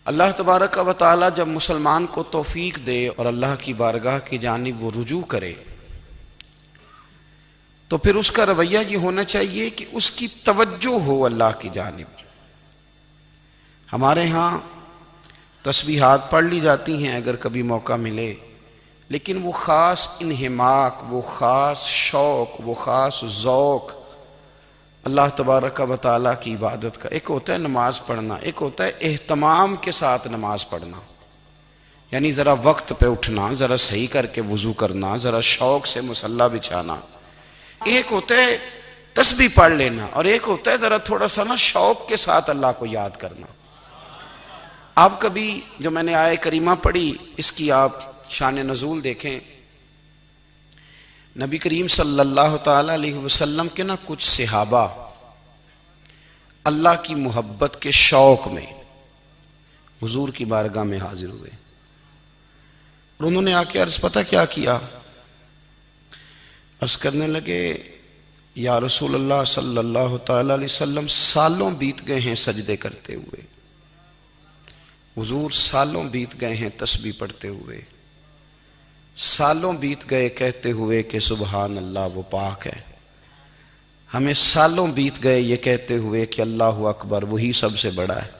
अल्लाह तबारक व तआला जब मुसलमान को तौफीक दे और अल्लाह की बारगाह की जानिब वो रुजू करे तो फिर उसका रवैया ये होना चाहिए कि उसकी तवज्जो हो अल्लाह की जानिब। हमारे यहाँ तस्बीहात पढ़ ली जाती हैं अगर कभी मौका मिले, लेकिन वो ख़ास इन्हिमाक, वो ख़ास शौक़, वो ख़ास ज़ौक़ अल्लाह तबारक व तआला की इबादत का। एक होता है नमाज पढ़ना, एक होता है एहतमाम के साथ नमाज पढ़ना, यानी ज़रा वक्त पे उठना, ज़रा सही करके वज़ू करना, ज़रा शौक़ से मुसल्ला बिछाना। एक होता है तस्बीह पढ़ लेना और एक होता है ज़रा थोड़ा सा ना शौक़ के साथ अल्लाह को याद करना। आप कभी जो मैंने आय करीमा पढ़ी इसकी आप शान नज़ूल देखें। नबी करीम सल्लल्लाहु ताला अलैहि वसल्लम के ना कुछ सहाबा अल्लाह की मोहब्बत के शौक़ में हुजूर की बारगाह में हाजिर हुए और उन्होंने आके अर्ज़ पता क्या किया, अर्ज़ करने लगे या रसूल अल्लाह सल्लल्लाहु ताला अलैहि वसल्लम सालों बीत गए हैं सजदे करते हुए, हुजूर सालों बीत गए हैं तस्बीह पढ़ते हुए, सालों बीत गए कहते हुए कि सुबहान अल्लाह वो पाक है, हमें सालों बीत गए ये कहते हुए कि अल्लाह अकबर वही सबसे बड़ा है,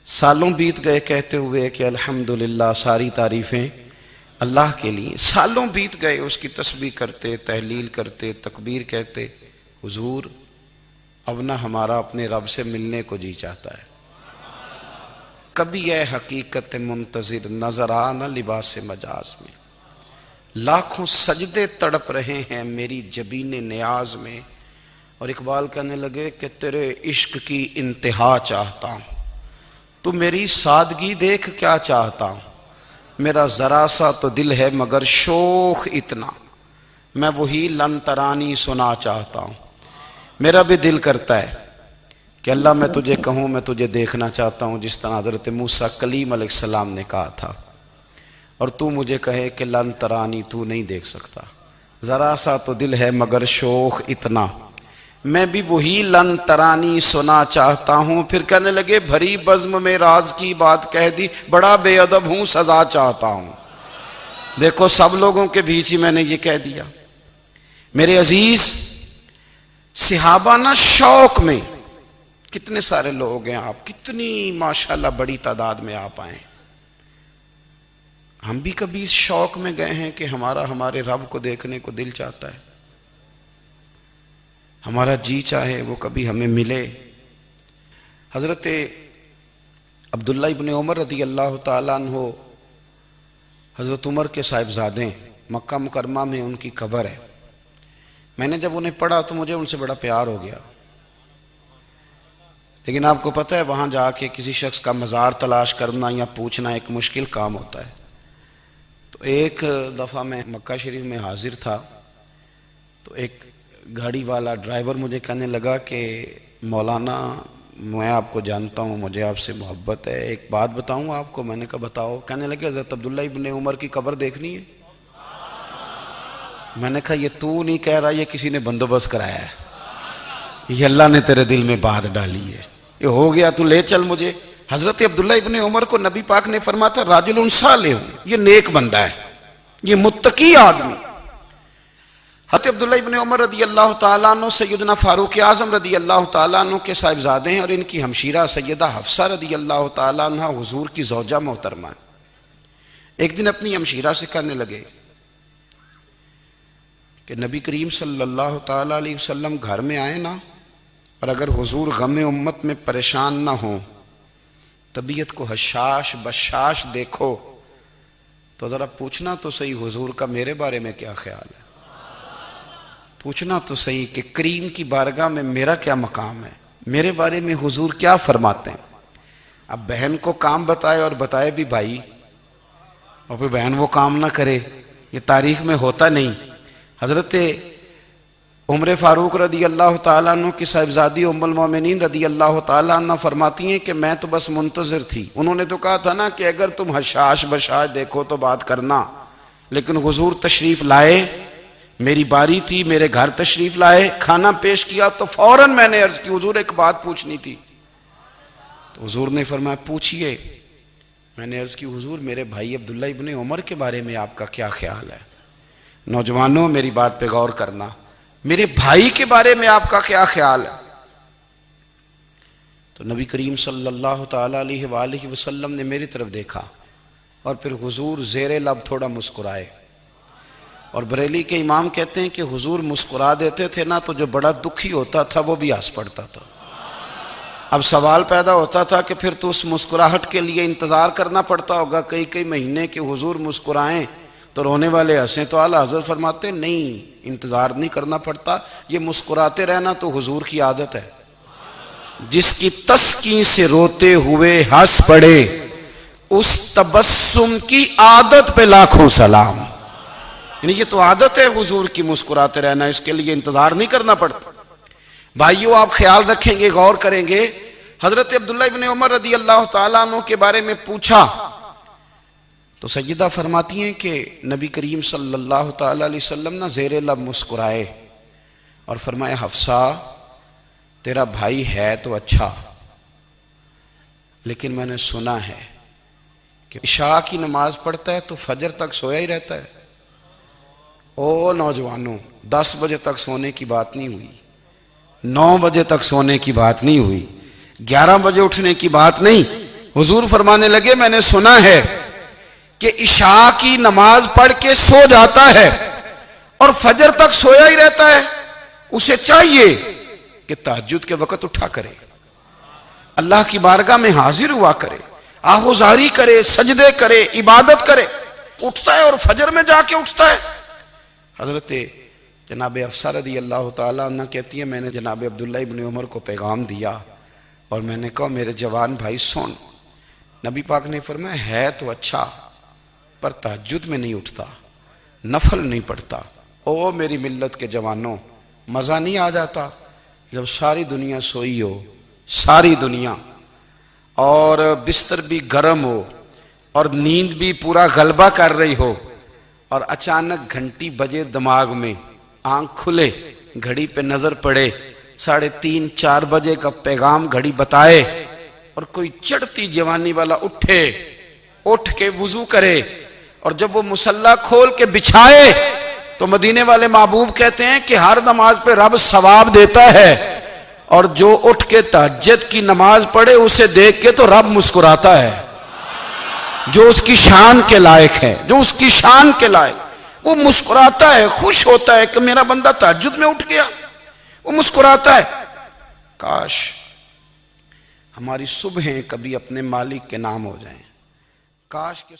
सालों बीत गए कहते हुए कि अल्हम्दुलिल्लाह सारी तारीफ़ें अल्लाह के लिए, सालों बीत गए उसकी तस्बीह करते, तहलील करते, तकबीर कहते। हुजूर अब ना हमारा अपने रब से मिलने को जी चाहता है, कभी यह हकीकत मुंतज़िर नजर आ न लिबास मजाज में, लाखों सजदे तड़प रहे हैं मेरी जबीने नियाज में। और इकबाल कहने लगे कि तेरे इश्क की इंतहा चाहता हूँ, तू मेरी सादगी देख क्या चाहता हूँ, मेरा ज़रा सा तो दिल है मगर शोख इतना, मैं वही लन तरानी सुना चाहता हूँ। मेरा भी दिल करता है कि अल्लाह मैं तुझे कहूँ मैं तुझे देखना चाहता हूँ जिस तरह हज़रत मूसा कलीम अलैहिस्सलाम ने कहा था, और तू मुझे कहे कि लन तरानी तू नहीं देख सकता, ज़रा सा तो दिल है मगर शोख इतना, मैं भी वही लन तरानी सुना चाहता हूँ। फिर कहने लगे भरी बज़्म में राज की बात कह दी, बड़ा बेअदब हूँ सजा चाहता हूँ। देखो सब लोगों के बीच ही मैंने ये कह दिया। मेरे अजीज सहाबा ना शौक में, कितने सारे लोग हैं आप, कितनी माशाल्लाह बड़ी तादाद में आप आए। हम भी कभी इस शौक में गए हैं कि हमारे रब को देखने को दिल चाहता है, हमारा जी चाहे वो कभी हमें मिले। हज़रत अब्दुल्ला इब्न उमर रदी अल्लाह ताला अन्हो हज़रत उमर के साहिबजादे, मक्का मुकरमा में उनकी कब्र है। मैंने जब उन्हें पढ़ा तो मुझे उनसे बड़ा प्यार हो गया, लेकिन आपको पता है वहाँ जाके किसी शख्स का मज़ार तलाश करना या पूछना एक मुश्किल काम होता है। तो एक दफ़ा मैं मक्का शरीफ में हाजिर था तो एक गाड़ी वाला ड्राइवर मुझे कहने लगा कि मौलाना मैं आपको जानता हूँ, मुझे आपसे मोहब्बत है, एक बात बताऊँ आपको। मैंने कहा बताओ। कहने लगे हज़रत अब्दुल्ला इब्न उमर की कब्र देखनी है। मैंने कहा ये तू नहीं कह रहा, ये किसी ने बंदोबस्त कराया है, ये अल्लाह ने तेरे दिल में बात डाली है, ये हो गया तू ले चल मुझे। हज़रत अब्दुल्ला इब्न उमर को नबी पाक ने फरमाया था राजुल सालिह, ये नेक बंदा है, ये मुत्तकी आदमी। हज़रत अब्दुल्ला इब्न उमर रदी अल्लाह ताला अन्हु सैयदना फारूक आज़म रदी अल्लाह ताला अन्हु के साहिबजादे हैं और इनकी हमशीरा सैयदा हफ्सा रदी अल्लाह ताला अन्हा हुजूर की ज़ौजा मोहतरमा। एक दिन अपनी हमशीरा से कहने लगे कि नबी करीम सल्लल्लाहु ताला अलैहि वसल्लम घर में आए ना, और अगर हुजूर गम उम्मत में परेशान ना हो, तबीयत को हशाश बशाश देखो, तो ज़रा पूछना तो सही हुजूर का मेरे बारे में क्या ख्याल है, पूछना तो सही कि करीम की बारगाह में मेरा क्या मकाम है, मेरे बारे में हुजूर क्या फरमाते हैं। अब बहन को काम बताए और बताए भी भाई, और फिर बहन वो काम ना करे, ये तारीख में होता नहीं। हज़रत उमर फ़ारूक रदी अल्लाह ताला अन्हु की साहिबजादी उम्मुल मोमिनीन रदी अल्लाह ताला अन्हा फरमाती हैं कि मैं तो बस मुंतज़िर थी। उन्होंने तो कहा था ना कि अगर तुम हशाश बशाश देखो तो बात करना, लेकिन हुजूर तशरीफ़ लाए, मेरी बारी थी, मेरे घर तशरीफ़ लाए, खाना पेश किया तो फ़ौरन मैंने अर्ज़ की हुजूर एक बात पूछनी थी। तो हुजूर ने फरमाया पूछिए। मैंने अर्ज की हुजूर मेरे भाई अब्दुल्ला इब्ने उमर के बारे में आपका क्या ख्याल है? नौजवानों मेरी बात पे गौर करना, मेरे भाई के बारे में आपका क्या ख्याल है? तो नबी करीम सल्लल्लाहु ताला अलैहि वसल्लम ने मेरी तरफ देखा और फिर हुजूर ज़ेरे लब थोड़ा मुस्कुराए। और बरेली के इमाम कहते हैं कि हुजूर मुस्कुरा देते थे ना तो जो बड़ा दुखी होता था वो भी हंस पड़ता था। अब सवाल पैदा होता था कि फिर तो उस मुस्कुराहट के लिए इंतज़ार करना पड़ता होगा कई कई महीने कि हुजूर मुस्कुराएं तो रोने वाले हंसें। तो आला हज़रत फरमाते नहीं, इंतज़ार नहीं करना पड़ता, ये मुस्कुराते रहना तो हुजूर की आदत है। जिसकी तस्कीन से रोते हुए हंस पड़े उस तबस्सुम की आदत पे लाखों सलाम। यानी ये तो आदत है हुजूर की मुस्कुराते रहना, इसके लिए इंतजार नहीं करना पड़ता। भाइयों आप ख्याल रखेंगे, गौर करेंगे। हजरत अब्दुल्ला इब्ने उमर रदी अल्लाह तआला अन्हु के बारे में पूछा तो सैयदा फरमाती हैं कि नबी करीम सल्लल्लाहु तआला अलैहि वसल्लम ना ज़ेरे लब मुस्कुराए और फरमाया हफ्सा तेरा भाई है तो अच्छा, लेकिन मैंने सुना है कि इशा की नमाज पढ़ता है तो फजर तक सोया ही रहता है। ओ नौजवानों, 10 बजे तक सोने की बात नहीं हुई, 9 बजे तक सोने की बात नहीं हुई, 11 बजे उठने की बात नहीं। हुजूर फरमाने लगे मैंने सुना है कि इशा की नमाज पढ़ के सो जाता है और फजर तक सोया ही रहता है। उसे चाहिए कि तहज्जुद के वक्त उठा करे, अल्लाह की बारगाह में हाजिर हुआ करे, आहुजारी करे, सजदे करे, इबादत करे। उठता है और फजर में जाके उठता है। हजरत जनाब अफसा रदी अल्लाह तआला अन्हा कहती है मैंने जनाब अब्दुल्ला इब्ने उमर को पैगाम दिया और मैंने कहा मेरे जवान भाई सुन, नबी पाक ने फरमाया है तो अच्छा पर तहज्जुद में नहीं उठता, नफल नहीं पढ़ता। ओ मेरी मिल्लत के जवानों, मज़ा नहीं आ जाता जब सारी दुनिया सोई हो, सारी दुनिया, और बिस्तर भी गर्म हो और नींद भी पूरा गलबा कर रही हो और अचानक घंटी बजे दिमाग में, आंख खुले, घड़ी पे नजर पड़े 3:30 4 बजे का पैगाम घड़ी बताए और कोई चढ़ती जवानी वाला उठे, उठ के वुजू करे और जब वो मुसल्ला खोल के बिछाए तो मदीने वाले महबूब कहते हैं कि हर नमाज पे रब सवाब देता है और जो उठ के तहज्जुद की नमाज पढ़े उसे देख के तो रब मुस्कुराता है। जो उसकी शान के लायक है, जो उसकी शान के लायक, वो मुस्कुराता है, खुश होता है कि मेरा बंदा तहज्जुद में उठ गया, वो मुस्कुराता है। काश हमारी सुबहें कभी अपने मालिक के नाम हो जाएं, काश के